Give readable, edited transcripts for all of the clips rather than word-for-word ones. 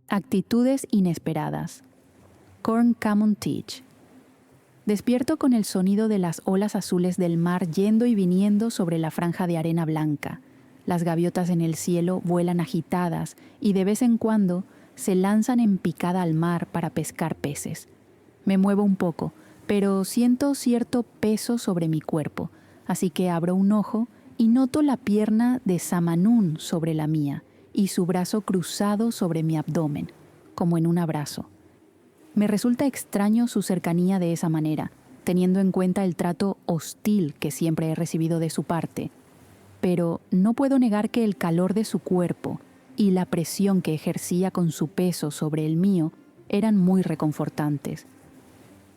Actitudes inesperadas. Corncamon Teach. Despierto con el sonido de las olas azules del mar yendo y viniendo sobre la franja de arena blanca. Las gaviotas en el cielo vuelan agitadas y de vez en cuando se lanzan en picada al mar para pescar peces. Me muevo un poco, pero siento cierto peso sobre mi cuerpo, así que abro un ojo y noto la pierna de Samanún sobre la mía y su brazo cruzado sobre mi abdomen, como en un abrazo. Me resulta extraño su cercanía de esa manera, teniendo en cuenta el trato hostil que siempre he recibido de su parte, pero no puedo negar que el calor de su cuerpo y la presión que ejercía con su peso sobre el mío eran muy reconfortantes.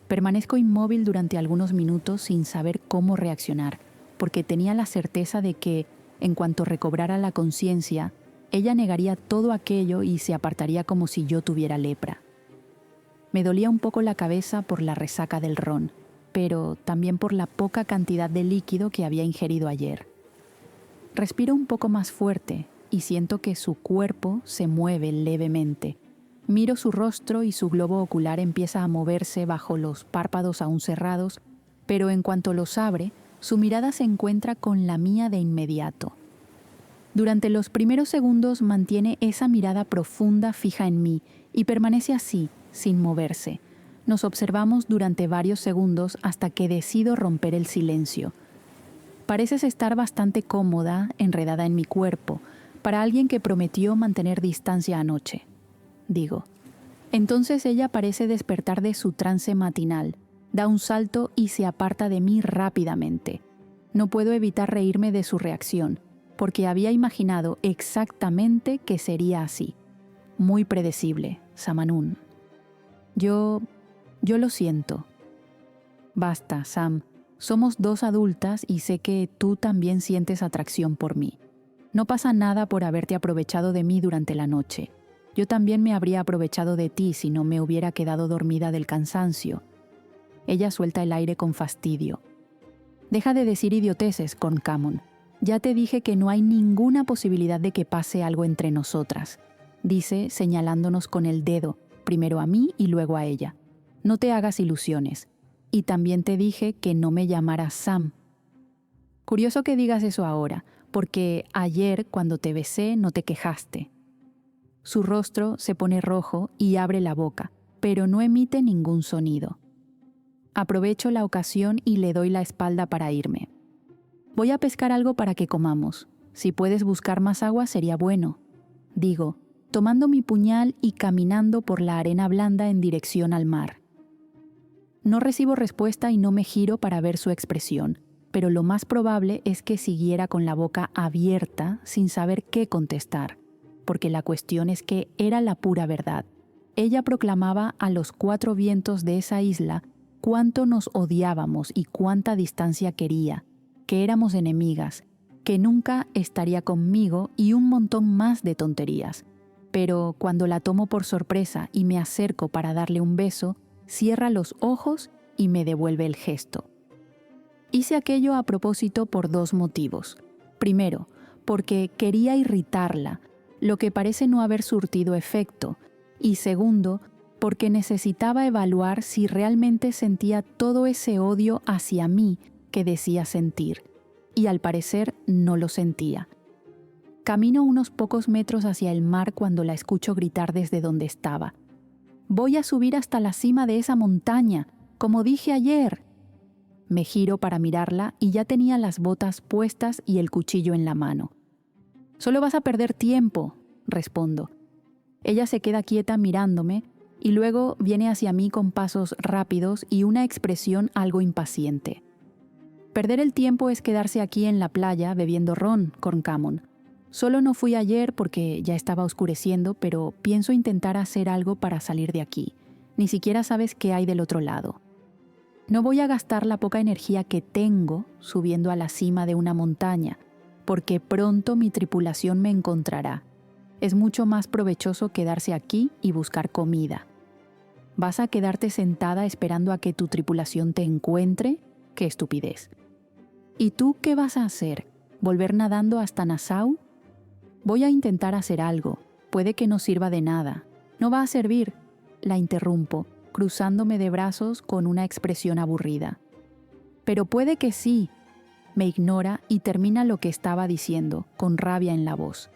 Permanezco inmóvil durante algunos minutos sin saber cómo reaccionar, porque tenía la certeza de que, en cuanto recobrara la conciencia, ella negaría todo aquello y se apartaría como si yo tuviera lepra. Me dolía un poco la cabeza por la resaca del ron, pero también por la poca cantidad de líquido que había ingerido ayer. Respiro un poco más fuerte y siento que su cuerpo se mueve levemente. Miro su rostro y su globo ocular empieza a moverse bajo los párpados aún cerrados, pero en cuanto los abre, su mirada se encuentra con la mía de inmediato. Durante los primeros segundos mantiene esa mirada profunda fija en mí y permanece así, sin moverse. Nos observamos durante varios segundos hasta que decido romper el silencio. Pareces estar bastante cómoda, enredada en mi cuerpo, para alguien que prometió mantener distancia anoche, digo. Entonces ella parece despertar de su trance matinal, da un salto y se aparta de mí rápidamente. No puedo evitar reírme de su reacción, porque había imaginado exactamente que sería así. Muy predecible, Samanún. Yo lo siento. Basta, Sam. Somos dos adultas y sé que tú también sientes atracción por mí. No pasa nada por haberte aprovechado de mí durante la noche. Yo también me habría aprovechado de ti si no me hubiera quedado dormida del cansancio. Ella suelta el aire con fastidio. Deja de decir idioteces, Corncamon. Ya te dije que no hay ninguna posibilidad de que pase algo entre nosotras, dice señalándonos con el dedo, primero a mí y luego a ella. No te hagas ilusiones. Y también te dije que no me llamaras Sam. Curioso que digas eso ahora, porque ayer cuando te besé no te quejaste. Su rostro se pone rojo y abre la boca, pero no emite ningún sonido. Aprovecho la ocasión y le doy la espalda para irme. Voy a pescar algo para que comamos. Si puedes buscar más agua sería bueno, digo, tomando mi puñal y caminando por la arena blanda en dirección al mar. No recibo respuesta y no me giro para ver su expresión, pero lo más probable es que siguiera con la boca abierta sin saber qué contestar, porque la cuestión es que era la pura verdad. Ella proclamaba a los cuatro vientos de esa isla cuánto nos odiábamos y cuánta distancia quería, que éramos enemigas, que nunca estaría conmigo y un montón más de tonterías. Pero cuando la tomo por sorpresa y me acerco para darle un beso, cierra los ojos y me devuelve el gesto. Hice aquello a propósito por dos motivos. Primero, porque quería irritarla, lo que parece no haber surtido efecto. Y segundo, porque necesitaba evaluar si realmente sentía todo ese odio hacia mí que decía sentir. Y al parecer no lo sentía. Camino unos pocos metros hacia el mar cuando la escucho gritar desde donde estaba. «Voy a subir hasta la cima de esa montaña, como dije ayer». Me giro para mirarla y ya tenía las botas puestas y el cuchillo en la mano. «Solo vas a perder tiempo», respondo. Ella se queda quieta mirándome y luego viene hacia mí con pasos rápidos y una expresión algo impaciente. «Perder el tiempo es quedarse aquí en la playa bebiendo ron, Corncamon. Solo no fui ayer porque ya estaba oscureciendo, pero pienso intentar hacer algo para salir de aquí. Ni siquiera sabes qué hay del otro lado. No voy a gastar la poca energía que tengo subiendo a la cima de una montaña, porque pronto mi tripulación me encontrará. Es mucho más provechoso quedarse aquí y buscar comida. ¿Vas a quedarte sentada esperando a que tu tripulación te encuentre? ¡Qué estupidez! ¿Y tú qué vas a hacer? ¿Volver nadando hasta Nassau? Voy a intentar hacer algo. Puede que no sirva de nada. No va a servir, la interrumpo, cruzándome de brazos con una expresión aburrida. Pero puede que sí. Me ignora y termina lo que estaba diciendo, con rabia en la voz.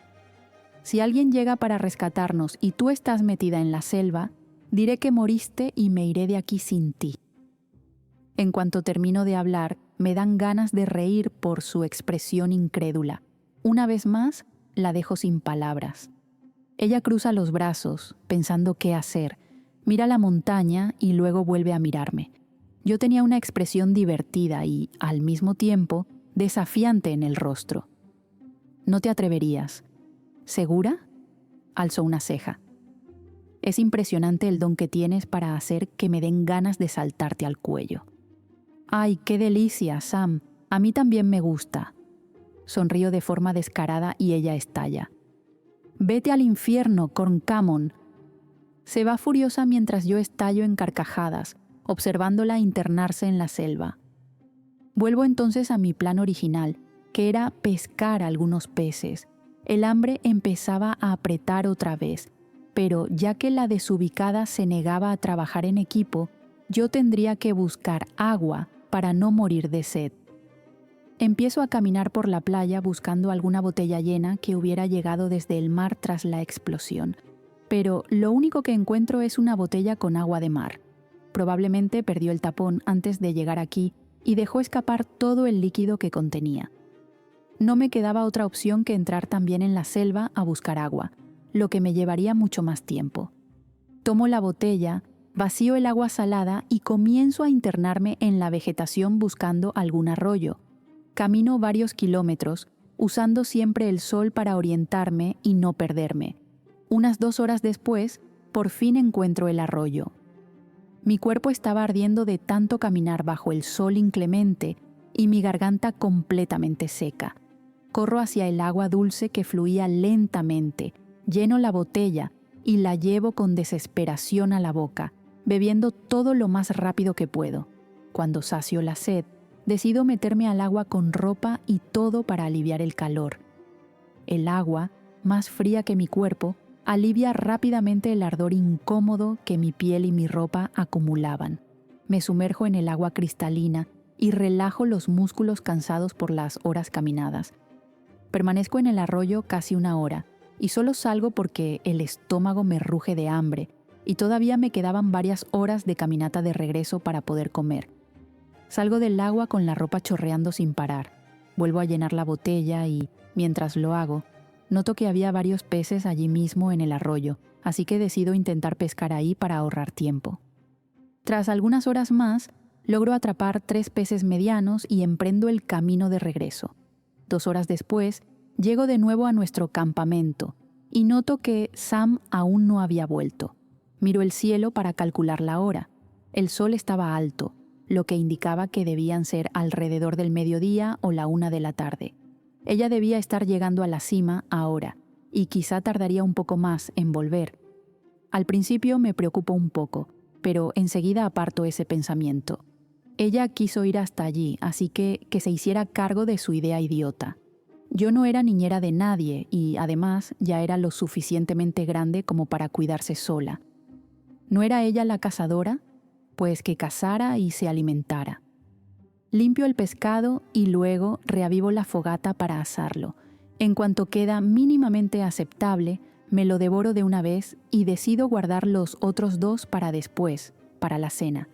Si alguien llega para rescatarnos y tú estás metida en la selva, diré que moriste y me iré de aquí sin ti. En cuanto termino de hablar, me dan ganas de reír por su expresión incrédula. Una vez más, la dejo sin palabras. Ella cruza los brazos, pensando qué hacer, mira la montaña y luego vuelve a mirarme. Yo tenía una expresión divertida y, al mismo tiempo, desafiante en el rostro. «No te atreverías». «¿Segura?». Alzó una ceja. «Es impresionante el don que tienes para hacer que me den ganas de saltarte al cuello». «Ay, qué delicia, Sam. A mí también me gusta». Sonrío de forma descarada y ella estalla. «Vete al infierno, Corncamon». Se va furiosa mientras yo estallo en carcajadas, observándola internarse en la selva. Vuelvo entonces a mi plan original, que era pescar algunos peces. El hambre empezaba a apretar otra vez, pero ya que la desubicada se negaba a trabajar en equipo, yo tendría que buscar agua para no morir de sed. Empiezo a caminar por la playa buscando alguna botella llena que hubiera llegado desde el mar tras la explosión, pero lo único que encuentro es una botella con agua de mar. Probablemente perdió el tapón antes de llegar aquí y dejó escapar todo el líquido que contenía. No me quedaba otra opción que entrar también en la selva a buscar agua, lo que me llevaría mucho más tiempo. Tomo la botella, vacío el agua salada y comienzo a internarme en la vegetación buscando algún arroyo. Camino varios kilómetros, usando siempre el sol para orientarme y no perderme. Unas 2 horas después, por fin encuentro el arroyo. Mi cuerpo estaba ardiendo de tanto caminar bajo el sol inclemente y mi garganta completamente seca. Corro hacia el agua dulce que fluía lentamente, lleno la botella y la llevo con desesperación a la boca, bebiendo todo lo más rápido que puedo. Cuando sacio la sed, decido meterme al agua con ropa y todo para aliviar el calor. El agua, más fría que mi cuerpo, alivia rápidamente el ardor incómodo que mi piel y mi ropa acumulaban. Me sumerjo en el agua cristalina y relajo los músculos cansados por las horas caminadas. Permanezco en el arroyo casi 1 hora y solo salgo porque el estómago me ruge de hambre y todavía me quedaban varias horas de caminata de regreso para poder comer. Salgo del agua con la ropa chorreando sin parar. Vuelvo a llenar la botella y, mientras lo hago, noto que había varios peces allí mismo en el arroyo, así que decido intentar pescar ahí para ahorrar tiempo. Tras algunas horas más, logro atrapar 3 peces medianos y emprendo el camino de regreso. 2 horas después, llego de nuevo a nuestro campamento y noto que Sam aún no había vuelto. Miro el cielo para calcular la hora. El sol estaba alto, lo que indicaba que debían ser alrededor del mediodía o la 1 de la tarde. Ella debía estar llegando a la cima ahora, y quizá tardaría un poco más en volver. Al principio me preocupo un poco, pero enseguida aparto ese pensamiento. Ella quiso ir hasta allí, así que se hiciera cargo de su idea idiota. Yo no era niñera de nadie y, además, ya era lo suficientemente grande como para cuidarse sola. ¿No era ella la cazadora? Pues que cazara y se alimentara. Limpio el pescado y luego reavivo la fogata para asarlo. En cuanto queda mínimamente aceptable, me lo devoro de una vez y decido guardar los otros 2 para después, para la cena.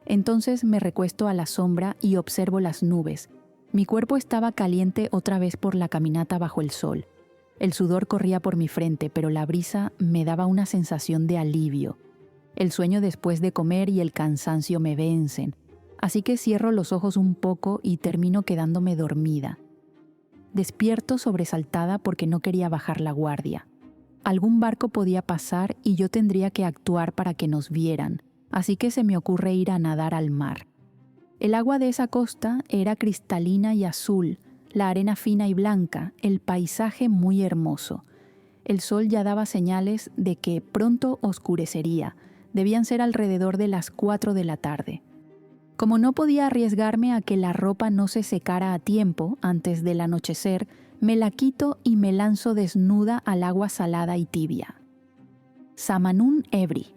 Entonces me recuesto a la sombra y observo las nubes. Mi cuerpo estaba caliente otra vez por la caminata bajo el sol. El sudor corría por mi frente, pero la brisa me daba una sensación de alivio. El sueño después de comer y el cansancio me vencen. Así que cierro los ojos un poco y termino quedándome dormida. Despierto sobresaltada porque no quería bajar la guardia. Algún barco podía pasar y yo tendría que actuar para que nos vieran, así que se me ocurre ir a nadar al mar. El agua de esa costa era cristalina y azul, la arena fina y blanca, el paisaje muy hermoso. El sol ya daba señales de que pronto oscurecería, debían ser alrededor de las 4 de la tarde. Como no podía arriesgarme a que la ropa no se secara a tiempo antes del anochecer, me la quito y me lanzo desnuda al agua salada y tibia. Samanun Ebri.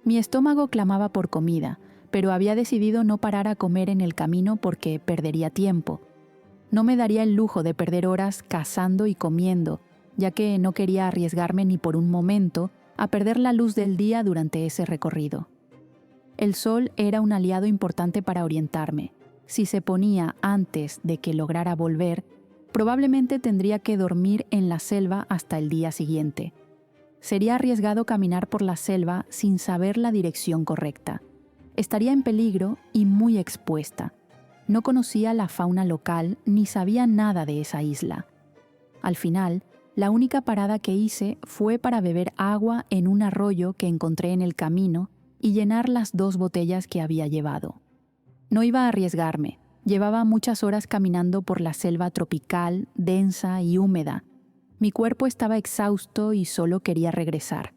Mi estómago clamaba por comida, pero había decidido no parar a comer en el camino porque perdería tiempo. No me daría el lujo de perder horas cazando y comiendo, ya que no quería arriesgarme ni por un momento a perder la luz del día durante ese recorrido. El sol era un aliado importante para orientarme. Si se ponía antes de que lograra volver, probablemente tendría que dormir en la selva hasta el día siguiente. Sería arriesgado caminar por la selva sin saber la dirección correcta. Estaría en peligro y muy expuesta. No conocía la fauna local ni sabía nada de esa isla. Al final, la única parada que hice fue para beber agua en un arroyo que encontré en el camino y llenar las 2 botellas que había llevado. No iba a arriesgarme. Llevaba muchas horas caminando por la selva tropical, densa y húmeda. Mi cuerpo estaba exhausto y solo quería regresar.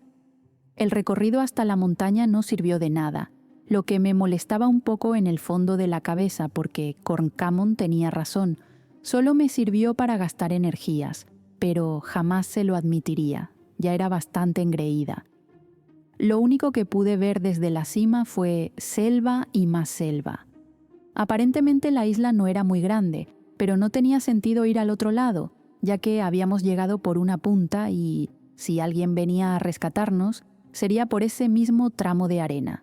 El recorrido hasta la montaña no sirvió de nada, lo que me molestaba un poco en el fondo de la cabeza porque Corncamon tenía razón. Solo me sirvió para gastar energías, pero jamás se lo admitiría. Ya era bastante engreída. Lo único que pude ver desde la cima fue selva y más selva. Aparentemente la isla no era muy grande, pero no tenía sentido ir al otro lado, ya que habíamos llegado por una punta y, si alguien venía a rescatarnos, sería por ese mismo tramo de arena.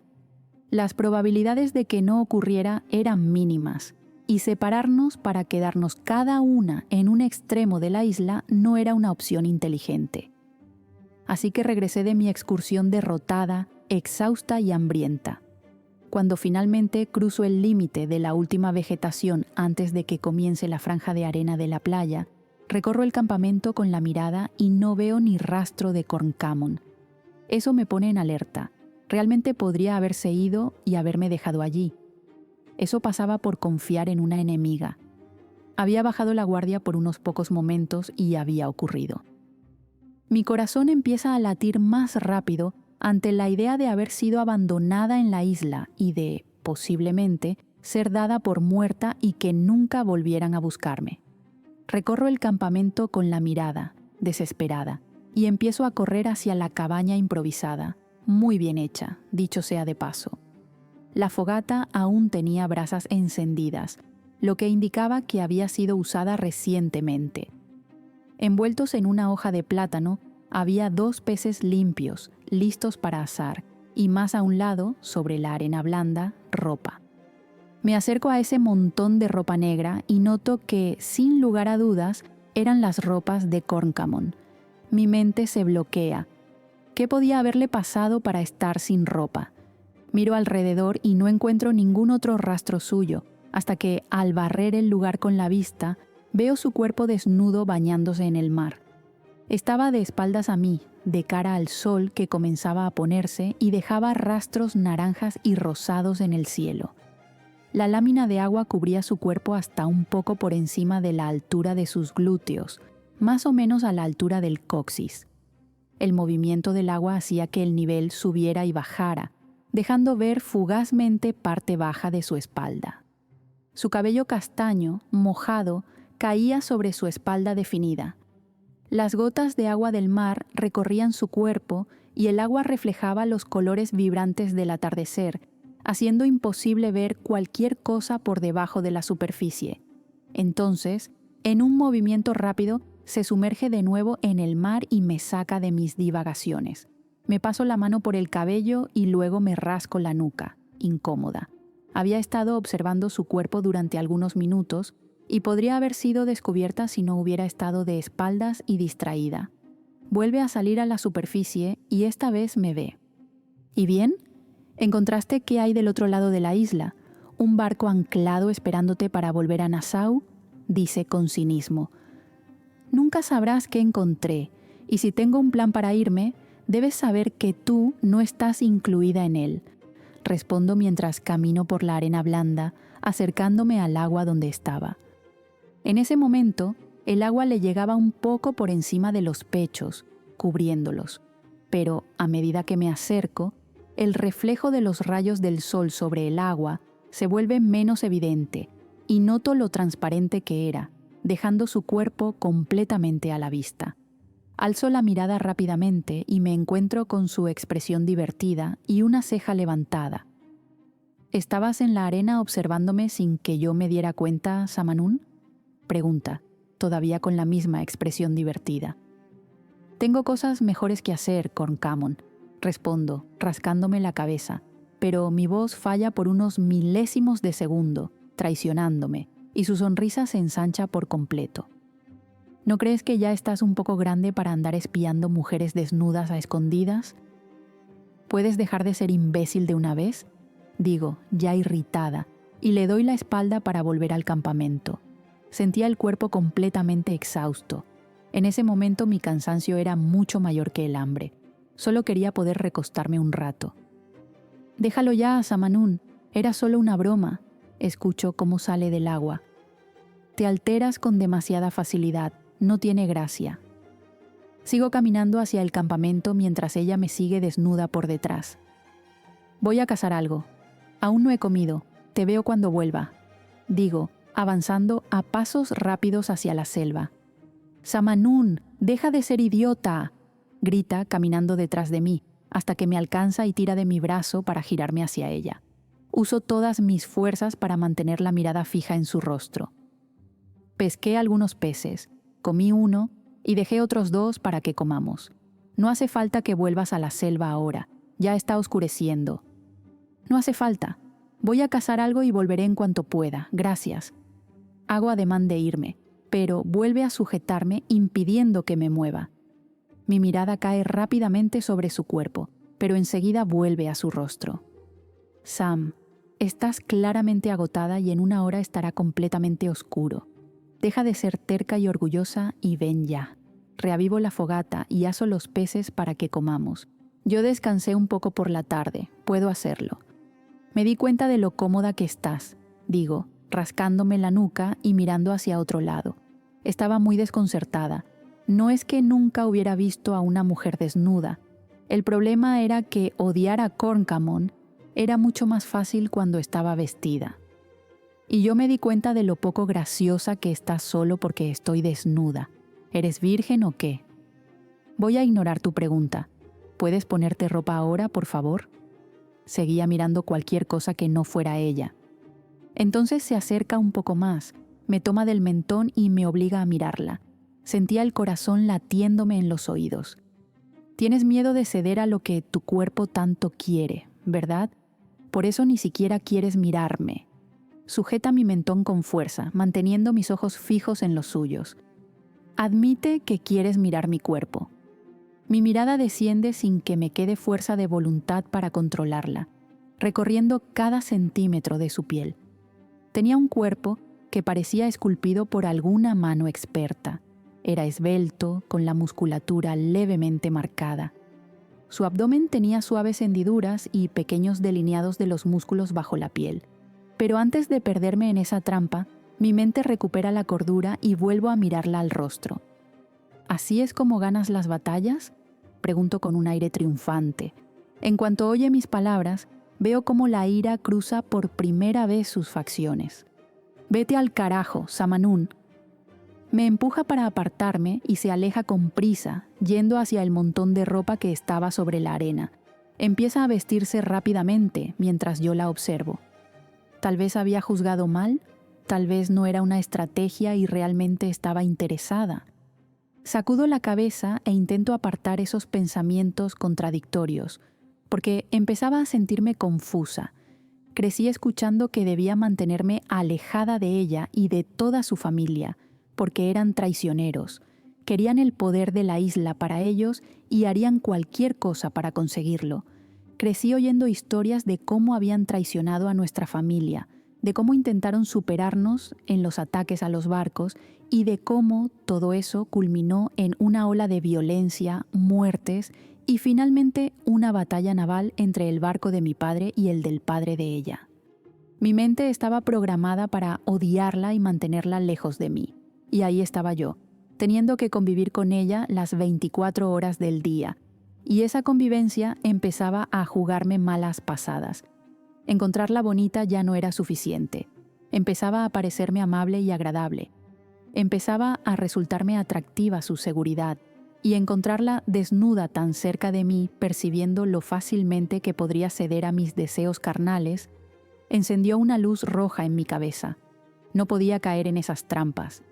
Las probabilidades de que no ocurriera eran mínimas, y separarnos para quedarnos cada una en un extremo de la isla no era una opción inteligente. Así que regresé de mi excursión derrotada, exhausta y hambrienta. Cuando finalmente cruzo el límite de la última vegetación antes de que comience la franja de arena de la playa, recorro el campamento con la mirada y no veo ni rastro de Corncamon. Eso me pone en alerta. Realmente podría haberse ido y haberme dejado allí. Eso pasaba por confiar en una enemiga. Había bajado la guardia por unos pocos momentos y había ocurrido. Mi corazón empieza a latir más rápido ante la idea de haber sido abandonada en la isla y de, posiblemente, ser dada por muerta y que nunca volvieran a buscarme. Recorro el campamento con la mirada, desesperada, y empiezo a correr hacia la cabaña improvisada, muy bien hecha, dicho sea de paso. La fogata aún tenía brasas encendidas, lo que indicaba que había sido usada recientemente. Envueltos en una hoja de plátano, había 2 peces limpios, listos para asar, y más a un lado, sobre la arena blanda, ropa. Me acerco a ese montón de ropa negra y noto que, sin lugar a dudas, eran las ropas de Corncamon. Mi mente se bloquea. ¿Qué podía haberle pasado para estar sin ropa? Miro alrededor y no encuentro ningún otro rastro suyo, hasta que, al barrer el lugar con la vista, veo su cuerpo desnudo bañándose en el mar. Estaba de espaldas a mí, de cara al sol que comenzaba a ponerse y dejaba rastros naranjas y rosados en el cielo. La lámina de agua cubría su cuerpo hasta un poco por encima de la altura de sus glúteos, más o menos a la altura del coxis. El movimiento del agua hacía que el nivel subiera y bajara, dejando ver fugazmente parte baja de su espalda. Su cabello castaño, mojado, caía sobre su espalda definida. Las gotas de agua del mar recorrían su cuerpo y el agua reflejaba los colores vibrantes del atardecer, haciendo imposible ver cualquier cosa por debajo de la superficie. Entonces, en un movimiento rápido, se sumerge de nuevo en el mar y me saca de mis divagaciones. Me paso la mano por el cabello y luego me rasco la nuca, incómoda. Había estado observando su cuerpo durante algunos minutos y podría haber sido descubierta si no hubiera estado de espaldas y distraída. Vuelve a salir a la superficie y esta vez me ve. ¿Y bien? ¿Encontraste qué hay del otro lado de la isla? ¿Un barco anclado esperándote para volver a Nassau? Dice con cinismo. Nunca sabrás qué encontré, y si tengo un plan para irme, debes saber que tú no estás incluida en él. Respondo mientras camino por la arena blanda, acercándome al agua donde estaba. En ese momento, el agua le llegaba un poco por encima de los pechos, cubriéndolos. Pero, a medida que me acerco, el reflejo de los rayos del sol sobre el agua se vuelve menos evidente y noto lo transparente que era, dejando su cuerpo completamente a la vista. Alzo la mirada rápidamente y me encuentro con su expresión divertida y una ceja levantada. ¿Estabas en la arena observándome sin que yo me diera cuenta, Samanún? Pregunta, todavía con la misma expresión divertida. Tengo cosas mejores que hacer, Corncamon, respondo, rascándome la cabeza, pero mi voz falla por unos milésimos de segundo, traicionándome, y su sonrisa se ensancha por completo. ¿No crees que ya estás un poco grande para andar espiando mujeres desnudas a escondidas? ¿Puedes dejar de ser imbécil de una vez? Digo, ya irritada, y le doy la espalda para volver al campamento. Sentía el cuerpo completamente exhausto. En ese momento mi cansancio era mucho mayor que el hambre. Solo quería poder recostarme un rato. «Déjalo ya, Samanún. Era solo una broma». Escucho cómo sale del agua. «Te alteras con demasiada facilidad. No tiene gracia». Sigo caminando hacia el campamento mientras ella me sigue desnuda por detrás. «Voy a cazar algo. Aún no he comido. Te veo cuando vuelva», digo, avanzando a pasos rápidos hacia la selva. «Samanún, deja de ser idiota», grita caminando detrás de mí, hasta que me alcanza y tira de mi brazo para girarme hacia ella. Uso todas mis fuerzas para mantener la mirada fija en su rostro. Pesqué algunos peces, comí uno y dejé otros 2 para que comamos. No hace falta que vuelvas a la selva ahora, ya está oscureciendo. No hace falta. Voy a cazar algo y volveré en cuanto pueda, gracias. Hago ademán de irme, pero vuelve a sujetarme impidiendo que me mueva. Mi mirada cae rápidamente sobre su cuerpo, pero enseguida vuelve a su rostro. «Sam, estás claramente agotada y en una hora estará completamente oscuro. Deja de ser terca y orgullosa y ven ya». Reavivo la fogata y aso los peces para que comamos. Yo descansé un poco por la tarde, puedo hacerlo. Me di cuenta de lo cómoda que estás, digo, rascándome la nuca y mirando hacia otro lado. Estaba muy desconcertada. No es que nunca hubiera visto a una mujer desnuda. El problema era que odiar a Corncamon era mucho más fácil cuando estaba vestida. Y yo me di cuenta de lo poco graciosa que estás solo porque estoy desnuda. ¿Eres virgen o qué? Voy a ignorar tu pregunta. ¿Puedes ponerte ropa ahora, por favor? Seguía mirando cualquier cosa que no fuera ella. Entonces se acerca un poco más, me toma del mentón y me obliga a mirarla. Sentía el corazón latiéndome en los oídos. Tienes miedo de ceder a lo que tu cuerpo tanto quiere, ¿verdad? Por eso ni siquiera quieres mirarme. Sujeta mi mentón con fuerza, manteniendo mis ojos fijos en los suyos. Admite que quieres mirar mi cuerpo. Mi mirada desciende sin que me quede fuerza de voluntad para controlarla, recorriendo cada centímetro de su piel. Tenía un cuerpo que parecía esculpido por alguna mano experta. Era esbelto, con la musculatura levemente marcada. Su abdomen tenía suaves hendiduras y pequeños delineados de los músculos bajo la piel. Pero antes de perderme en esa trampa, mi mente recupera la cordura y vuelvo a mirarla al rostro. ¿Así es como ganas las batallas?, pregunto con un aire triunfante. En cuanto oye mis palabras, veo cómo la ira cruza por primera vez sus facciones. «Vete al carajo, Samanún». Me empuja para apartarme y se aleja con prisa, yendo hacia el montón de ropa que estaba sobre la arena. Empieza a vestirse rápidamente mientras yo la observo. Tal vez había juzgado mal, tal vez no era una estrategia y realmente estaba interesada. Sacudo la cabeza e intento apartar esos pensamientos contradictorios, porque empezaba a sentirme confusa. Crecí escuchando que debía mantenerme alejada de ella y de toda su familia, porque eran traicioneros. Querían el poder de la isla para ellos y harían cualquier cosa para conseguirlo. Crecí oyendo historias de cómo habían traicionado a nuestra familia, de cómo intentaron superarnos en los ataques a los barcos y de cómo todo eso culminó en una ola de violencia, muertes y finalmente una batalla naval entre el barco de mi padre y el del padre de ella. Mi mente estaba programada para odiarla y mantenerla lejos de mí. Y ahí estaba yo, teniendo que convivir con ella las 24 horas del día. Y esa convivencia empezaba a jugarme malas pasadas. Encontrarla bonita ya no era suficiente. Empezaba a parecerme amable y agradable. Empezaba a resultarme atractiva su seguridad. y encontrarla desnuda tan cerca de mí, percibiendo lo fácilmente que podría ceder a mis deseos carnales, encendió una luz roja en mi cabeza. No podía caer en esas trampas.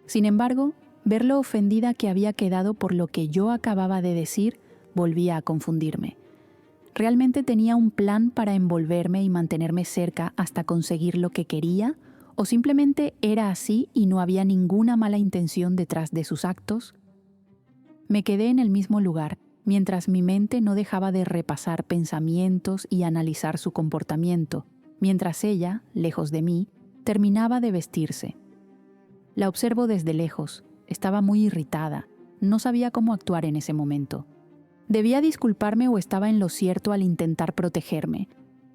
Sin embargo, ver lo ofendida que había quedado por lo que yo acababa de decir volvía a confundirme. ¿Realmente tenía un plan para envolverme y mantenerme cerca hasta conseguir lo que quería? ¿O simplemente era así y no había ninguna mala intención detrás de sus actos? Me quedé en el mismo lugar, mientras mi mente no dejaba de repasar pensamientos y analizar su comportamiento, mientras ella, lejos de mí, terminaba de vestirse. La observo desde lejos. Estaba muy irritada. No sabía cómo actuar en ese momento. ¿Debía disculparme o estaba en lo cierto al intentar protegerme?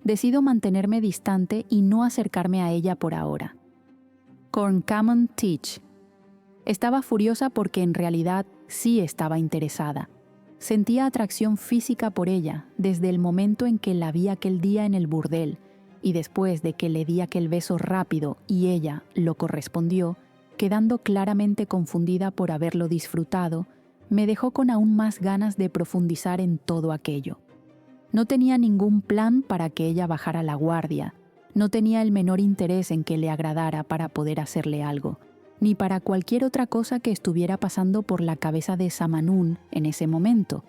Decido mantenerme distante y no acercarme a ella por ahora. Corncommon Teach. Estaba furiosa porque en realidad sí estaba interesada. Sentía atracción física por ella desde el momento en que la vi aquel día en el burdel, y después de que le di aquel beso rápido y ella lo correspondió, quedando claramente confundida por haberlo disfrutado, me dejó con aún más ganas de profundizar en todo aquello. No tenía ningún plan para que ella bajara la guardia, no tenía el menor interés en que le agradara para poder hacerle algo, ni para cualquier otra cosa que estuviera pasando por la cabeza de Samanún en ese momento.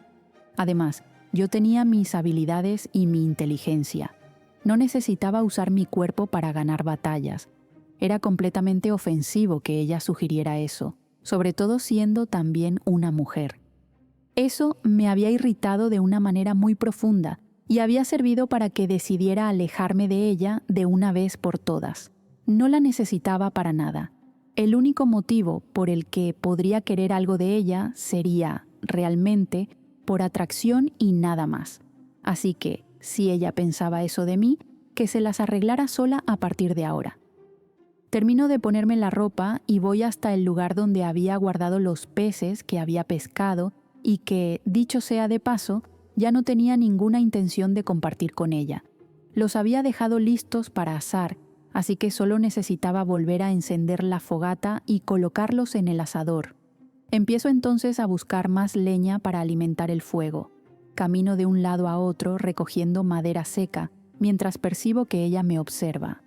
Además, yo tenía mis habilidades y mi inteligencia. No necesitaba usar mi cuerpo para ganar batallas. Era completamente ofensivo que ella sugiriera eso, sobre todo siendo también una mujer. Eso me había irritado de una manera muy profunda y había servido para que decidiera alejarme de ella de una vez por todas. No la necesitaba para nada. El único motivo por el que podría querer algo de ella sería, realmente, por atracción y nada más. Así que, si ella pensaba eso de mí, que se las arreglara sola a partir de ahora. Termino de ponerme la ropa y voy hasta el lugar donde había guardado los peces que había pescado y que, dicho sea de paso, ya no tenía ninguna intención de compartir con ella. Los había dejado listos para asar, así que solo necesitaba volver a encender la fogata y colocarlos en el asador. Empiezo entonces a buscar más leña para alimentar el fuego. Camino de un lado a otro recogiendo madera seca, mientras percibo que ella me observa.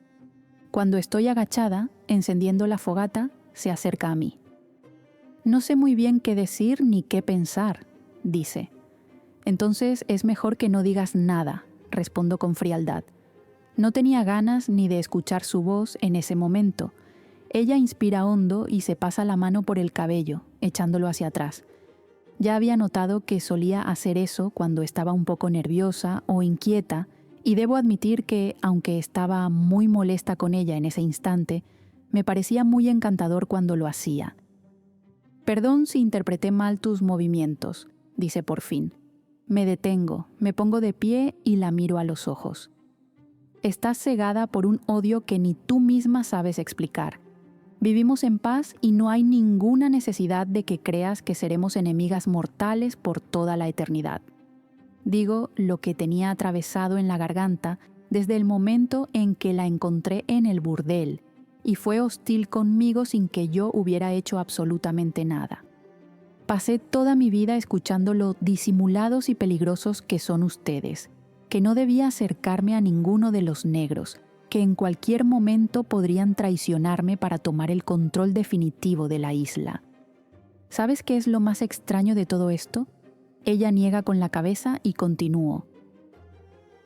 Cuando estoy agachada, encendiendo la fogata, se acerca a mí. «No sé muy bien qué decir ni qué pensar», dice. «Entonces es mejor que no digas nada», respondo con frialdad. No tenía ganas ni de escuchar su voz en ese momento. Ella inspira hondo y se pasa la mano por el cabello, echándolo hacia atrás. Ya había notado que solía hacer eso cuando estaba un poco nerviosa o inquieta, y debo admitir que, aunque estaba muy molesta con ella en ese instante, me parecía muy encantador cuando lo hacía. «Perdón si interpreté mal tus movimientos», dice por fin. Me detengo, me pongo de pie y la miro a los ojos. «Estás cegada por un odio que ni tú misma sabes explicar. Vivimos en paz y no hay ninguna necesidad de que creas que seremos enemigas mortales por toda la eternidad». Digo lo que tenía atravesado en la garganta desde el momento en que la encontré en el burdel, y fue hostil conmigo sin que yo hubiera hecho absolutamente nada. Pasé toda mi vida escuchando lo disimulados y peligrosos que son ustedes, que no debía acercarme a ninguno de los negros, que en cualquier momento podrían traicionarme para tomar el control definitivo de la isla. ¿Sabes qué es lo más extraño de todo esto? Ella niega con la cabeza y continúo.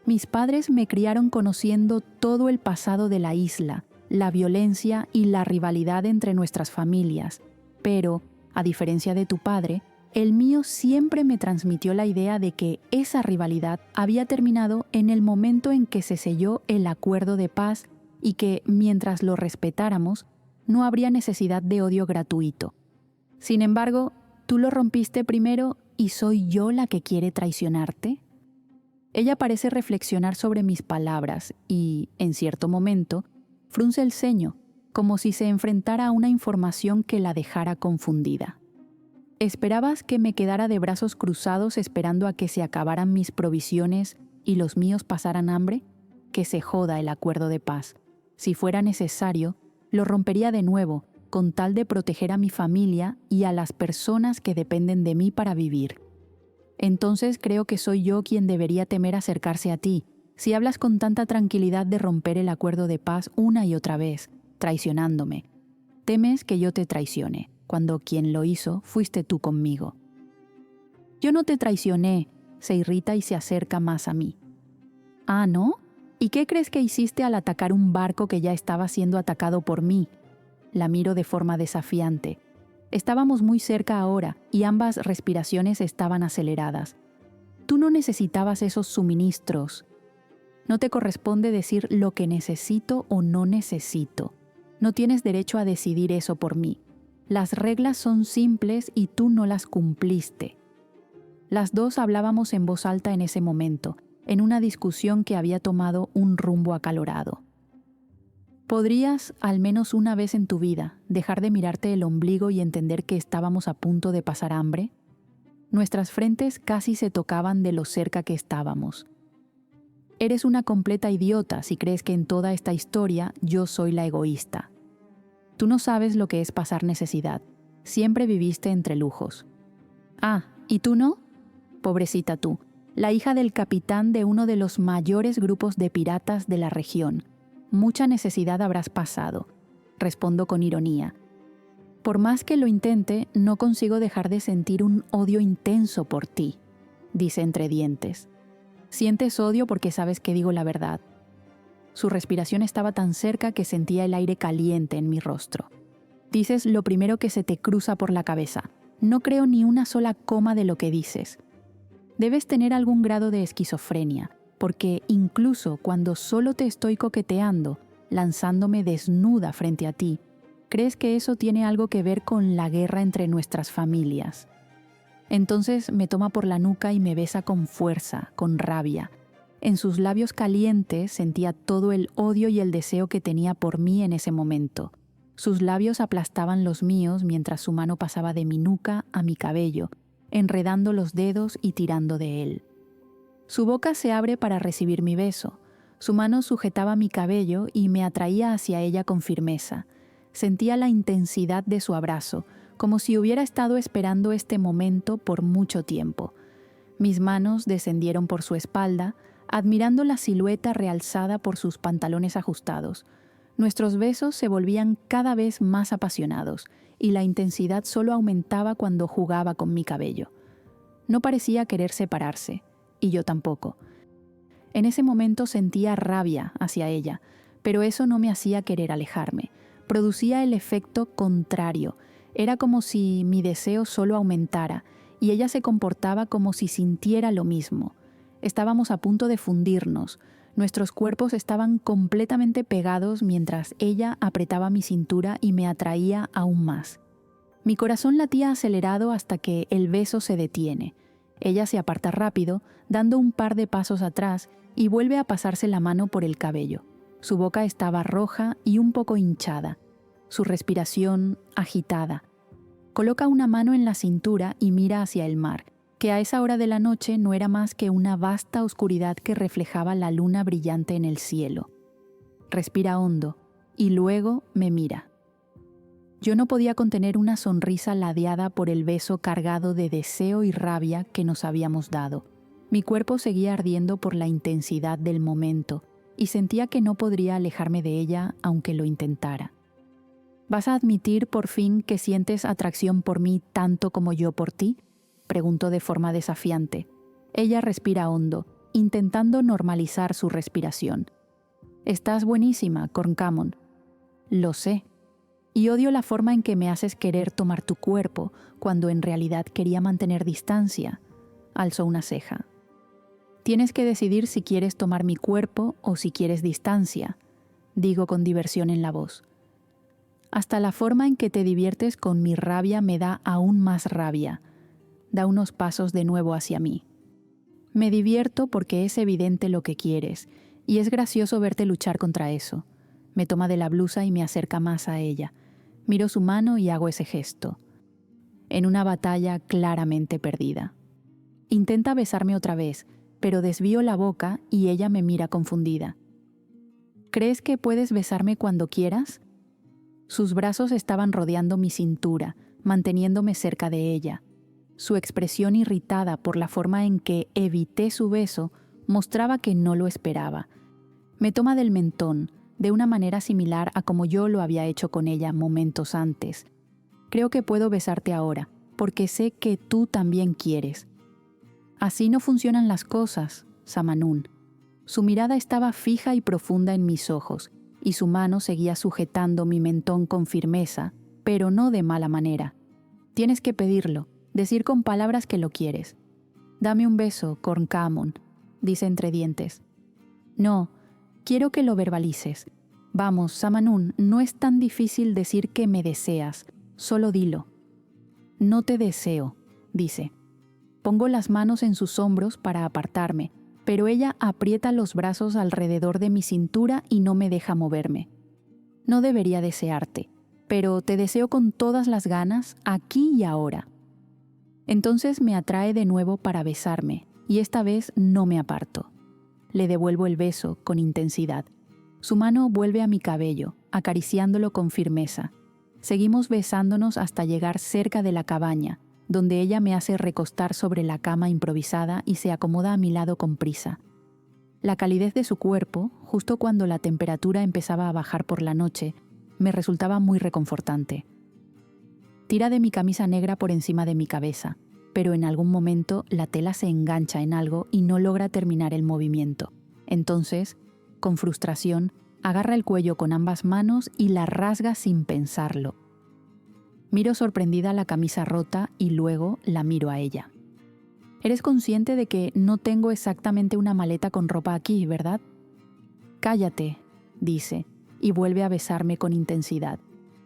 Mis padres me criaron conociendo todo el pasado de la isla, la violencia y la rivalidad entre nuestras familias, pero, a diferencia de tu padre, el mío siempre me transmitió la idea de que esa rivalidad había terminado en el momento en que se selló el acuerdo de paz y que, mientras lo respetáramos, no habría necesidad de odio gratuito. Sin embargo, tú lo rompiste primero y soy yo la que quiere traicionarte. Ella parece reflexionar sobre mis palabras y, en cierto momento, frunce el ceño, como si se enfrentara a una información que la dejara confundida. ¿Esperabas que me quedara de brazos cruzados esperando a que se acabaran mis provisiones y los míos pasaran hambre? Que se joda el acuerdo de paz. Si fuera necesario, lo rompería de nuevo, con tal de proteger a mi familia y a las personas que dependen de mí para vivir. Entonces creo que soy yo quien debería temer acercarse a ti, si hablas con tanta tranquilidad de romper el acuerdo de paz una y otra vez, traicionándome. Temes que yo te traicione, cuando quien lo hizo fuiste tú conmigo. Yo no te traicioné, se irrita y se acerca más a mí. ¿Ah, no? ¿Y qué crees que hiciste al atacar un barco que ya estaba siendo atacado por mí? La miro de forma desafiante. Estábamos muy cerca ahora y ambas respiraciones estaban aceleradas. Tú no necesitabas esos suministros. No te corresponde decir lo que necesito o no necesito. No tienes derecho a decidir eso por mí. Las reglas son simples y tú no las cumpliste. Las dos hablábamos en voz alta en ese momento, en una discusión que había tomado un rumbo acalorado. ¿Podrías, al menos una vez en tu vida, dejar de mirarte el ombligo y entender que estábamos a punto de pasar hambre? Nuestras frentes casi se tocaban de lo cerca que estábamos. Eres una completa idiota si crees que en toda esta historia yo soy la egoísta. Tú no sabes lo que es pasar necesidad. Siempre viviste entre lujos. Ah, ¿y tú no? Pobrecita tú, la hija del capitán de uno de los mayores grupos de piratas de la región. Mucha necesidad habrás pasado, respondo con ironía. Por más que lo intente, no consigo dejar de sentir un odio intenso por ti, dice entre dientes. Sientes odio porque sabes que digo la verdad. Su respiración estaba tan cerca que sentía el aire caliente en mi rostro. Dices lo primero que se te cruza por la cabeza. No creo ni una sola coma de lo que dices. Debes tener algún grado de esquizofrenia, porque incluso cuando solo te estoy coqueteando, lanzándome desnuda frente a ti, crees que eso tiene algo que ver con la guerra entre nuestras familias. Entonces me toma por la nuca y me besa con fuerza, con rabia. En sus labios calientes sentía todo el odio y el deseo que tenía por mí en ese momento. Sus labios aplastaban los míos mientras su mano pasaba de mi nuca a mi cabello, enredando los dedos y tirando de él. Su boca se abre para recibir mi beso. Su mano sujetaba mi cabello y me atraía hacia ella con firmeza. Sentía la intensidad de su abrazo, como si hubiera estado esperando este momento por mucho tiempo. Mis manos descendieron por su espalda, admirando la silueta realzada por sus pantalones ajustados. Nuestros besos se volvían cada vez más apasionados, y la intensidad solo aumentaba cuando jugaba con mi cabello. No parecía querer separarse, y yo tampoco. En ese momento sentía rabia hacia ella, pero eso no me hacía querer alejarme. Producía el efecto contrario. Era como si mi deseo solo aumentara, y ella se comportaba como si sintiera lo mismo. Estábamos a punto de fundirnos. Nuestros cuerpos estaban completamente pegados mientras ella apretaba mi cintura y me atraía aún más. Mi corazón latía acelerado hasta que el beso se detiene. Ella se aparta rápido, dando un par de pasos atrás, y vuelve a pasarse la mano por el cabello. Su boca estaba roja y un poco hinchada, su respiración agitada. Coloca una mano en la cintura y mira hacia el mar, que a esa hora de la noche no era más que una vasta oscuridad que reflejaba la luna brillante en el cielo. Respira hondo y luego me mira. Yo no podía contener una sonrisa ladeada por el beso cargado de deseo y rabia que nos habíamos dado. Mi cuerpo seguía ardiendo por la intensidad del momento y sentía que no podría alejarme de ella aunque lo intentara. ¿Vas a admitir por fin que sientes atracción por mí tanto como yo por ti?, preguntó de forma desafiante. Ella respira hondo, intentando normalizar su respiración. Estás buenísima, Corncamon. Lo sé. Y odio la forma en que me haces querer tomar tu cuerpo cuando en realidad quería mantener distancia. Alzó una ceja. Tienes que decidir si quieres tomar mi cuerpo o si quieres distancia, digo con diversión en la voz. Hasta la forma en que te diviertes con mi rabia me da aún más rabia. Da unos pasos de nuevo hacia mí. Me divierto porque es evidente lo que quieres, y es gracioso verte luchar contra eso. Me toma de la blusa y me acerca más a ella. Miro su mano y hago ese gesto. En una batalla claramente perdida. Intenta besarme otra vez, pero desvío la boca y ella me mira confundida. ¿Crees que puedes besarme cuando quieras? Sus brazos estaban rodeando mi cintura, manteniéndome cerca de ella. Su expresión irritada por la forma en que evité su beso mostraba que no lo esperaba. Me toma del mentón, de una manera similar a como yo lo había hecho con ella momentos antes. Creo que puedo besarte ahora, porque sé que tú también quieres. Así no funcionan las cosas, Samanún. Su mirada estaba fija y profunda en mis ojos, y su mano seguía sujetando mi mentón con firmeza, pero no de mala manera. Tienes que pedirlo, decir con palabras que lo quieres. Dame un beso, Corncamon, dice entre dientes. No, quiero que lo verbalices. Vamos, Samanún, no es tan difícil decir que me deseas, solo dilo. No te deseo, dice. Pongo las manos en sus hombros para apartarme, pero ella aprieta los brazos alrededor de mi cintura y no me deja moverme. No debería desearte, pero te deseo con todas las ganas, aquí y ahora. Entonces me atrae de nuevo para besarme, y esta vez no me aparto. Le devuelvo el beso con intensidad. Su mano vuelve a mi cabello, acariciándolo con firmeza. Seguimos besándonos hasta llegar cerca de la cabaña, donde ella me hace recostar sobre la cama improvisada y se acomoda a mi lado con prisa. La calidez de su cuerpo, justo cuando la temperatura empezaba a bajar por la noche, me resultaba muy reconfortante. Tira de mi camisa negra por encima de mi cabeza, pero en algún momento la tela se engancha en algo y no logra terminar el movimiento. Entonces, con frustración, agarra el cuello con ambas manos y la rasga sin pensarlo. Miro sorprendida la camisa rota y luego la miro a ella. Eres consciente de que no tengo exactamente una maleta con ropa aquí, ¿verdad? Cállate, dice, y vuelve a besarme con intensidad.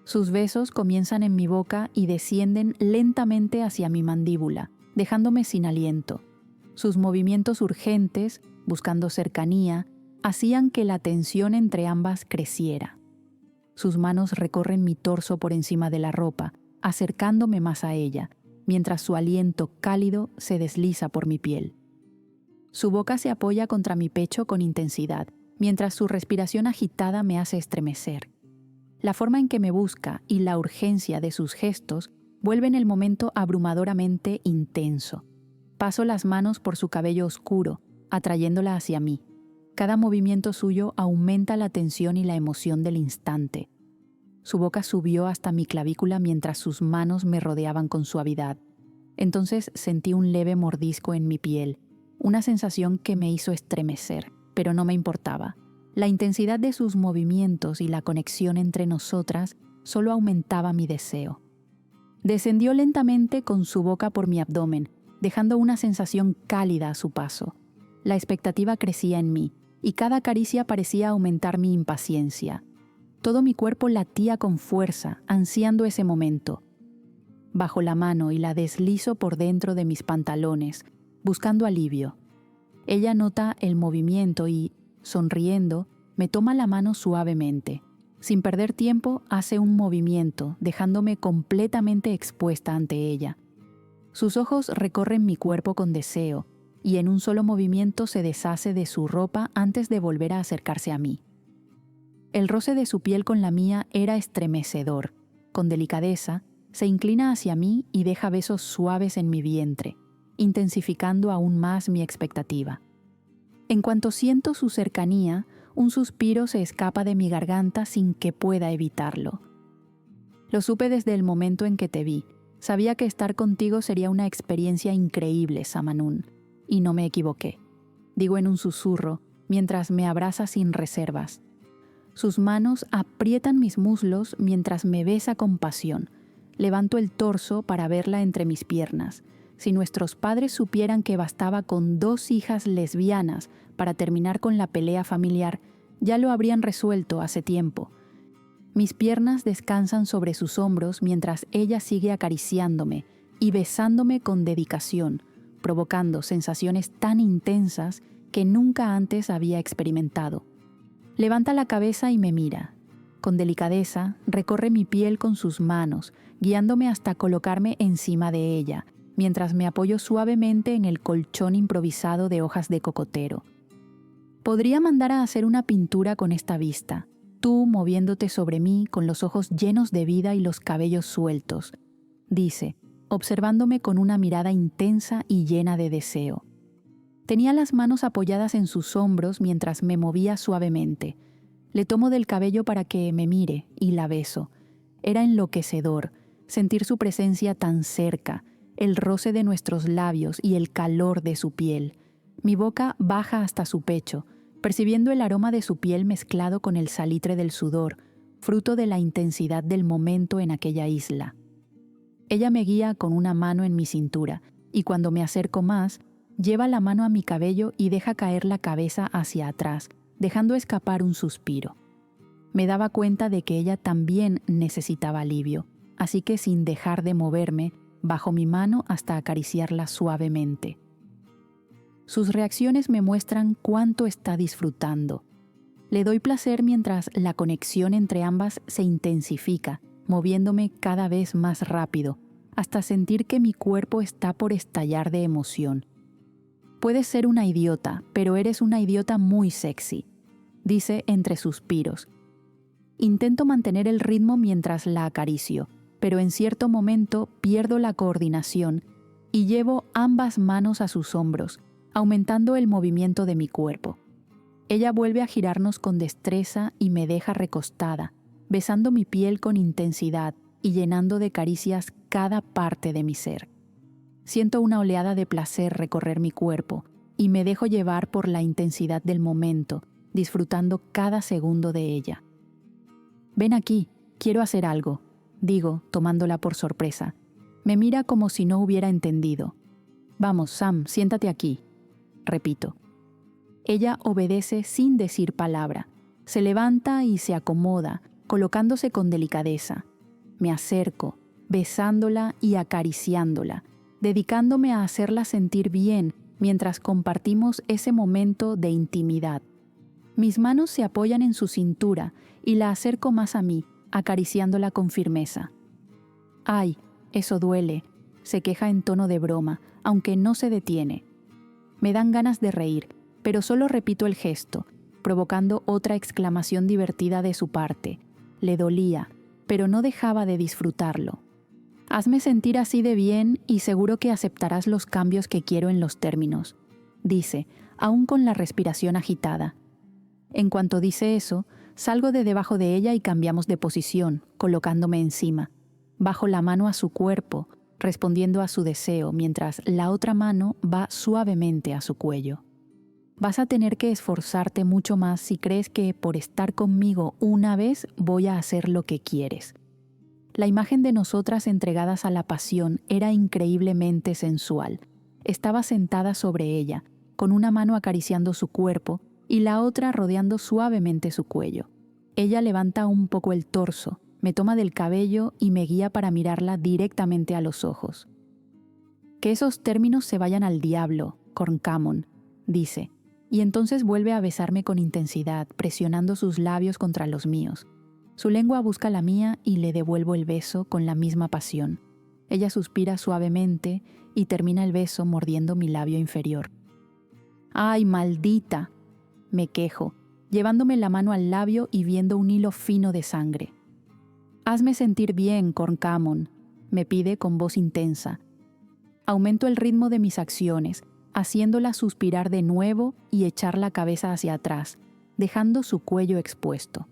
Sus besos comienzan en mi boca y descienden lentamente hacia mi mandíbula, dejándome sin aliento. Sus movimientos urgentes, buscando cercanía, hacían que la tensión entre ambas creciera. Sus manos recorren mi torso por encima de la ropa, acercándome más a ella, mientras su aliento cálido se desliza por mi piel. Su boca se apoya contra mi pecho con intensidad, mientras su respiración agitada me hace estremecer. La forma en que me busca y la urgencia de sus gestos vuelven el momento abrumadoramente intenso. Paso las manos por su cabello oscuro, atrayéndola hacia mí. Cada movimiento suyo aumenta la tensión y la emoción del instante. Su boca subió hasta mi clavícula mientras sus manos me rodeaban con suavidad. Entonces sentí un leve mordisco en mi piel, una sensación que me hizo estremecer, pero no me importaba. La intensidad de sus movimientos y la conexión entre nosotras solo aumentaba mi deseo. Descendió lentamente con su boca por mi abdomen, dejando una sensación cálida a su paso. La expectativa crecía en mí, y cada caricia parecía aumentar mi impaciencia. Todo mi cuerpo latía con fuerza, ansiando ese momento. Bajo la mano y la deslizo por dentro de mis pantalones, buscando alivio. Ella nota el movimiento y, sonriendo, me toma la mano suavemente. Sin perder tiempo, hace un movimiento, dejándome completamente expuesta ante ella. Sus ojos recorren mi cuerpo con deseo, y en un solo movimiento se deshace de su ropa antes de volver a acercarse a mí. El roce de su piel con la mía era estremecedor. Con delicadeza, se inclina hacia mí y deja besos suaves en mi vientre, intensificando aún más mi expectativa. En cuanto siento su cercanía, un suspiro se escapa de mi garganta sin que pueda evitarlo. Lo supe desde el momento en que te vi. Sabía que estar contigo sería una experiencia increíble, Samanún. Y no me equivoqué, digo en un susurro, mientras me abraza sin reservas. Sus manos aprietan mis muslos mientras me besa con pasión. Levanto el torso para verla entre mis piernas. Si nuestros padres supieran que bastaba con 2 hijas lesbianas para terminar con la pelea familiar, ya lo habrían resuelto hace tiempo. Mis piernas descansan sobre sus hombros mientras ella sigue acariciándome y besándome con dedicación, provocando sensaciones tan intensas que nunca antes había experimentado. Levanta la cabeza y me mira. Con delicadeza, recorre mi piel con sus manos, guiándome hasta colocarme encima de ella, mientras me apoyo suavemente en el colchón improvisado de hojas de cocotero. Podría mandar a hacer una pintura con esta vista, tú moviéndote sobre mí con los ojos llenos de vida y los cabellos sueltos, dice, observándome con una mirada intensa y llena de deseo. Tenía las manos apoyadas en sus hombros mientras me movía suavemente. Le tomo del cabello para que me mire y la beso. Era enloquecedor sentir su presencia tan cerca, el roce de nuestros labios y el calor de su piel. Mi boca baja hasta su pecho, percibiendo el aroma de su piel mezclado con el salitre del sudor, fruto de la intensidad del momento en aquella isla. Ella me guía con una mano en mi cintura, y cuando me acerco más, lleva la mano a mi cabello y deja caer la cabeza hacia atrás, dejando escapar un suspiro. Me daba cuenta de que ella también necesitaba alivio, así que sin dejar de moverme, bajo mi mano hasta acariciarla suavemente. Sus reacciones me muestran cuánto está disfrutando. Le doy placer mientras la conexión entre ambas se intensifica, moviéndome cada vez más rápido, hasta sentir que mi cuerpo está por estallar de emoción. Puedes ser una idiota, pero eres una idiota muy sexy, dice entre suspiros. Intento mantener el ritmo mientras la acaricio, pero en cierto momento pierdo la coordinación y llevo ambas manos a sus hombros, aumentando el movimiento de mi cuerpo. Ella vuelve a girarnos con destreza y me deja recostada, besando mi piel con intensidad y llenando de caricias cada parte de mi ser. Siento una oleada de placer recorrer mi cuerpo y me dejo llevar por la intensidad del momento, disfrutando cada segundo de ella. «Ven aquí, quiero hacer algo», digo, tomándola por sorpresa. Me mira como si no hubiera entendido. «Vamos, Sam, siéntate aquí», repito. Ella obedece sin decir palabra. Se levanta y se acomoda, colocándose con delicadeza. Me acerco, besándola y acariciándola, dedicándome a hacerla sentir bien mientras compartimos ese momento de intimidad. Mis manos se apoyan en su cintura y la acerco más a mí, acariciándola con firmeza. «Ay, eso duele», se queja en tono de broma, aunque no se detiene. Me dan ganas de reír, pero solo repito el gesto, provocando otra exclamación divertida de su parte. Le dolía, pero no dejaba de disfrutarlo. «Hazme sentir así de bien y seguro que aceptarás los cambios que quiero en los términos», dice, aún con la respiración agitada. En cuanto dice eso, salgo de debajo de ella y cambiamos de posición, colocándome encima. Bajo la mano a su cuerpo, respondiendo a su deseo, mientras la otra mano va suavemente a su cuello. Vas a tener que esforzarte mucho más si crees que por estar conmigo una vez voy a hacer lo que quieres. La imagen de nosotras entregadas a la pasión era increíblemente sensual. Estaba sentada sobre ella, con una mano acariciando su cuerpo y la otra rodeando suavemente su cuello. Ella levanta un poco el torso, me toma del cabello y me guía para mirarla directamente a los ojos. «Que esos términos se vayan al diablo, Corncamon», dice, y entonces vuelve a besarme con intensidad, presionando sus labios contra los míos. Su lengua busca la mía y le devuelvo el beso con la misma pasión. Ella suspira suavemente y termina el beso mordiendo mi labio inferior. «¡Ay, maldita!», me quejo, llevándome la mano al labio y viendo un hilo fino de sangre. «Hazme sentir bien, Corncamon», me pide con voz intensa. Aumento el ritmo de mis acciones, haciéndola suspirar de nuevo y echar la cabeza hacia atrás, dejando su cuello expuesto.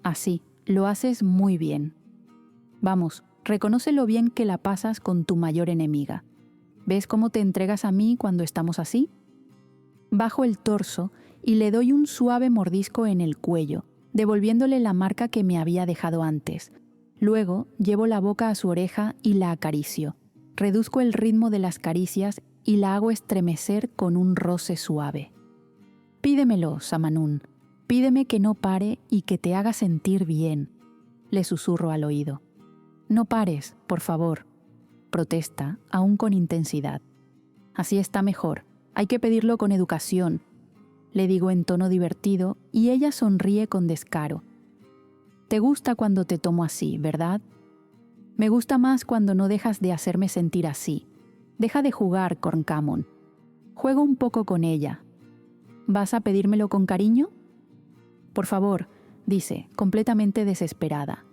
«Así, lo haces muy bien. Vamos, reconoce lo bien que la pasas con tu mayor enemiga. ¿Ves cómo te entregas a mí cuando estamos así?» Bajo el torso y le doy un suave mordisco en el cuello, devolviéndole la marca que me había dejado antes. Luego llevo la boca a su oreja y la acaricio. Reduzco el ritmo de las caricias y la hago estremecer con un roce suave. «Pídemelo, Samanun. Pídeme que no pare y que te haga sentir bien», le susurro al oído. «No pares, por favor», protesta, aún con intensidad. «Así está mejor. Hay que pedirlo con educación», le digo en tono divertido y ella sonríe con descaro. «Te gusta cuando te tomo así, ¿verdad? Me gusta más cuando no dejas de hacerme sentir así. Deja de jugar, Corncamon. Juego un poco con ella. ¿Vas a pedírmelo con cariño? Por favor, dice, completamente desesperada.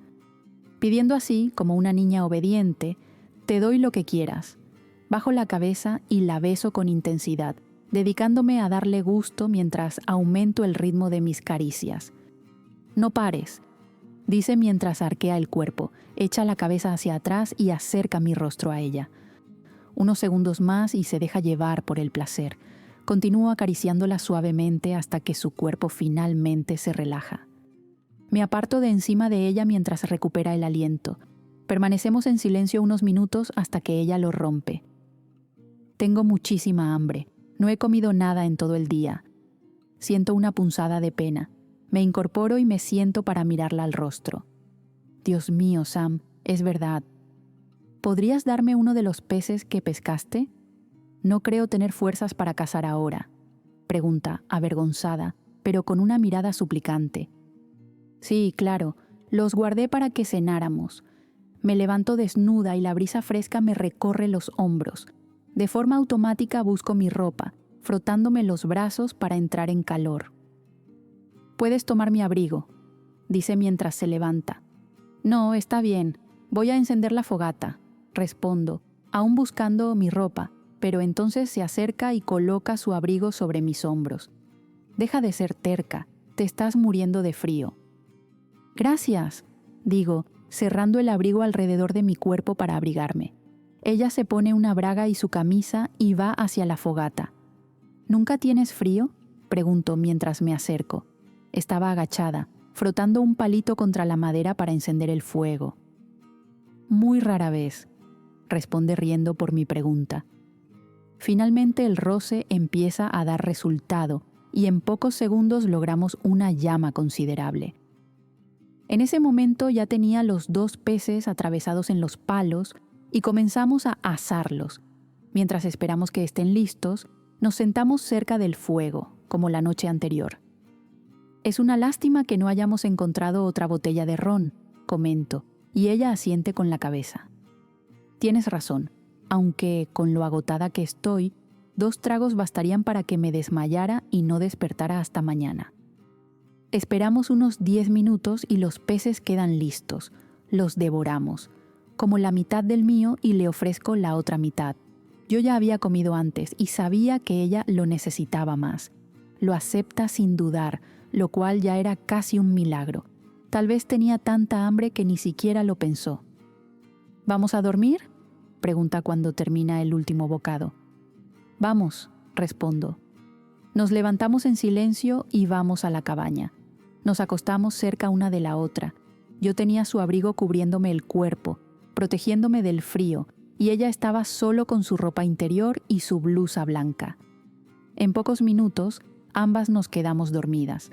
Pidiendo así, como una niña obediente, te doy lo que quieras. Bajo la cabeza y la beso con intensidad, dedicándome a darle gusto mientras aumento el ritmo de mis caricias. No pares, dice mientras arquea el cuerpo, echa la cabeza hacia atrás y acerca mi rostro a ella. Unos segundos más y se deja llevar por el placer. Continúo acariciándola suavemente hasta que su cuerpo finalmente se relaja. Me aparto de encima de ella mientras recupera el aliento. Permanecemos en silencio unos minutos hasta que ella lo rompe. Tengo muchísima hambre. No he comido nada en todo el día. Siento una punzada de pena. Me incorporo y me siento para mirarla al rostro. Dios mío, Sam, es verdad. ¿Podrías darme uno de los peces que pescaste? No creo tener fuerzas para cazar ahora, pregunta, avergonzada, pero con una mirada suplicante. Sí, claro, los guardé para que cenáramos. Me levanto desnuda y la brisa fresca me recorre los hombros. De forma automática busco mi ropa, frotándome los brazos para entrar en calor. Puedes tomar mi abrigo, dice mientras se levanta. No, está bien, voy a encender la fogata, respondo, aún buscando mi ropa, pero entonces se acerca y coloca su abrigo sobre mis hombros. Deja de ser terca, te estás muriendo de frío. Gracias, digo, cerrando el abrigo alrededor de mi cuerpo para abrigarme. Ella se pone una braga y su camisa y va hacia la fogata. ¿Nunca tienes frío?, pregunto mientras me acerco. Estaba agachada, frotando un palito contra la madera para encender el fuego. Muy rara vez, responde riendo por mi pregunta. Finalmente el roce empieza a dar resultado y en pocos segundos logramos una llama considerable. En ese momento ya tenía los 2 peces atravesados en los palos y comenzamos a asarlos. Mientras esperamos que estén listos, nos sentamos cerca del fuego, como la noche anterior. Es una lástima que no hayamos encontrado otra botella de ron, comento, y ella asiente con la cabeza. Tienes razón, aunque con lo agotada que estoy, 2 tragos bastarían para que me desmayara y no despertara hasta mañana. Esperamos unos 10 minutos y los peces quedan listos. Los devoramos, como la mitad del mío, y le ofrezco la otra mitad. Yo ya había comido antes y sabía que ella lo necesitaba más. Lo acepta sin dudar, lo cual ya era casi un milagro. Tal vez tenía tanta hambre que ni siquiera lo pensó. ¿Vamos a dormir?, pregunta cuando termina el último bocado. Vamos, respondo. Nos levantamos en silencio y vamos a la cabaña. Nos acostamos cerca una de la otra. Yo tenía su abrigo cubriéndome el cuerpo, protegiéndome del frío, y ella estaba solo con su ropa interior y su blusa blanca. En pocos minutos, ambas nos quedamos dormidas.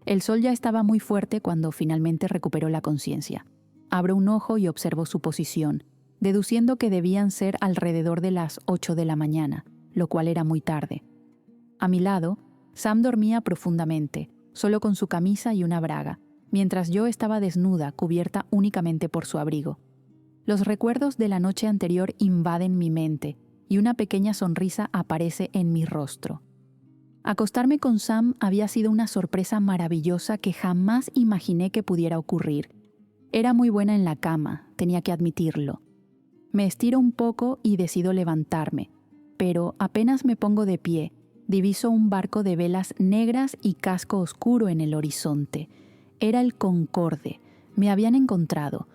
El sol ya estaba muy fuerte cuando finalmente recuperó la conciencia. Abro un ojo y observo su posición, deduciendo que debían ser alrededor de las 8 de la mañana, lo cual era muy tarde. A mi lado, Sam dormía profundamente, solo con su camisa y una braga, mientras yo estaba desnuda, cubierta únicamente por su abrigo. Los recuerdos de la noche anterior invaden mi mente y una pequeña sonrisa aparece en mi rostro. Acostarme con Sam había sido una sorpresa maravillosa que jamás imaginé que pudiera ocurrir. Era muy buena en la cama, tenía que admitirlo. Me estiro un poco y decido levantarme, pero apenas me pongo de pie, diviso un barco de velas negras y casco oscuro en el horizonte. Era el Concorde, me habían encontrado.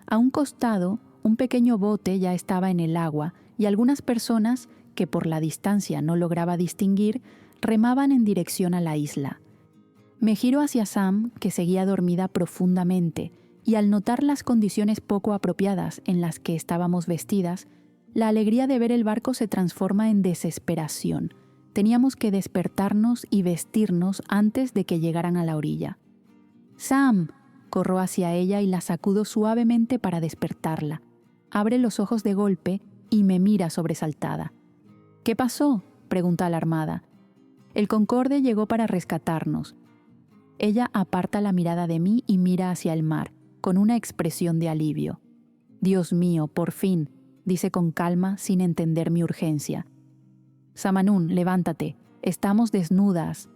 A un costado, un pequeño bote ya estaba en el agua y algunas personas, que por la distancia no lograba distinguir, remaban en dirección a la isla. Me giro hacia Sam, que seguía dormida profundamente, y al notar las condiciones poco apropiadas en las que estábamos vestidas, la alegría de ver el barco se transforma en desesperación. Teníamos que despertarnos y vestirnos antes de que llegaran a la orilla. ¡Sam! Corro hacia ella y la sacudo suavemente para despertarla. Abre los ojos de golpe y me mira sobresaltada. ¿Qué pasó?, pregunta alarmada. El Concorde llegó para rescatarnos. Ella aparta la mirada de mí y mira hacia el mar, con una expresión de alivio. Dios mío, por fin, dice con calma sin entender mi urgencia. Samanún, levántate, estamos desnudas.